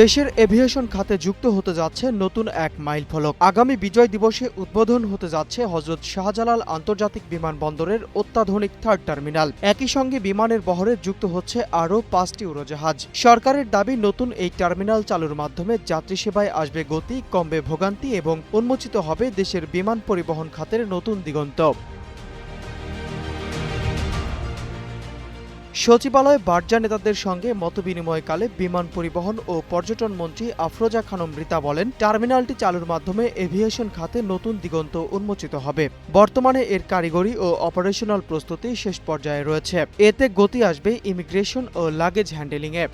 দেশের এভিয়েশন খাতে যুক্ত হতে যাচ্ছে নতুন এক মাইলফলক। আগামী বিজয় দিবসে উদ্বোধন হতে যাচ্ছে হযরত শাহজালাল আন্তর্জাতিক বিমানবন্দরের অত্যাধুনিক থার্ড টার্মিনাল। একই সঙ্গে বিমানের বহরে যুক্ত হচ্ছে আরও 5টি উড়োজাহাজ। সরকারের দাবি, নতুন এই টার্মিনাল চালুর মাধ্যমে যাত্রী সেবায় আসবে গতি, কমবে ভোগান্তি এবং উন্মোচিত হবে দেশের বিমান পরিবহন খাতের নতুন দিগন্ত। সচিবালয়ে বার্জা নেতাদের সঙ্গে মতবিনিময়কালে বিমান পরিবহন ও পর্যটন মন্ত্রী আফরোজা খানম রিতা বলেন, টার্মিনালটি চালুর মাধ্যমে এভিয়েশন খাতে নতুন দিগন্ত উন্মোচিত হবে। বর্তমানে এর কারিগরি ও অপারেশনাল প্রস্তুতি শেষ পর্যায়ে রয়েছে। এতে গতি আসবে ইমিগ্রেশন ও লাগেজ হ্যান্ডেলিংয়ে।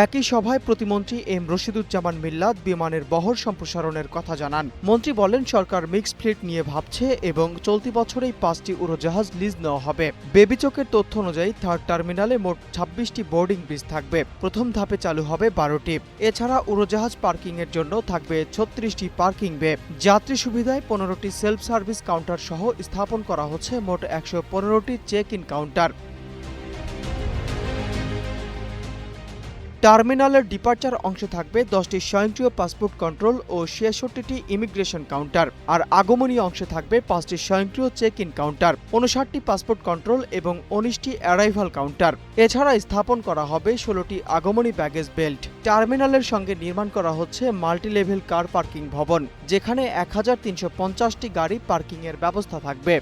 একই সভায় প্রতিমন্ত্রী এম রশিদুজ্জামান মিল্লাত বিমানের বহর সম্প্রসারণের কথা জানান। মন্ত্রী বলেন, সরকার মিক্সড ফ্লিট নিয়ে ভাবছে এবং চলতি বছরেই 5টি উড়োজাহাজ লিজ নেওয়া হবে। বেবিচকের তথ্য অনুযায়ী থার্ড টার্মিনালে মোট 26টি বোর্ডিং ব্রিজ থাকবে। প্রথম ধাপে চালু হবে 12টি। এছাড়া উড়োজাহাজ পার্কিংয়ের জন্য থাকবে 36টি পার্কিং বে। যাত্রী সুবিধায় 15টি সেলফ সার্ভিস কাউন্টার সহ স্থাপন করা হচ্ছে মোট 115টি চেক ইন কাউন্টার। টার্মিনালের ডিপার্চার অংশে থাকবে 10টি স্বয়ংক্রিয় পাসপোর্ট কন্ট্রোল ও 66টি ইমিগ্রেশন কাউন্টার, আর আগমনী অংশে থাকবে 5টি স্বয়ংক্রিয় চেক ইন কাউন্টার, 59টি পাসপোর্ট কন্ট্রোল এবং 19টি অ্যারাইভাল কাউন্টার। এছাড়া স্থাপন করা হবে 16টি আগমনী ব্যাগেজ বেল্ট। টার্মিনালের সঙ্গে নির্মাণ করা হচ্ছে মাল্টি লেভেল কার পার্কিং ভবন, যেখানে 1350টি গাড়ি পার্কিংয়ের ব্যবস্থা থাকবে।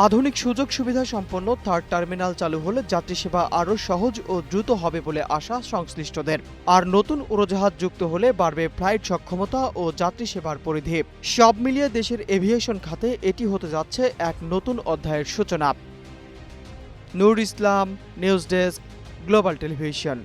আধুনিক সুযোগ সুবিধা সম্পন্ন থার্ড টার্মিনাল চালু হলে যাত্রী সেবা আরও সহজ ও দ্রুত হবে বলে আশা সংশ্লিষ্টদের। আর নতুন উড়োজাহাজ যুক্ত হলে বাড়বে ফ্লাইট সক্ষমতা ও যাত্রী সেবার পরিধি। সব মিলিয়ে দেশের এভিয়েশন খাতে এটি হতে যাচ্ছে এক নতুন অধ্যায়ের সূচনা। নূর ইসলাম, নিউজ ডেস্ক, গ্লোবাল টেলিভিশন।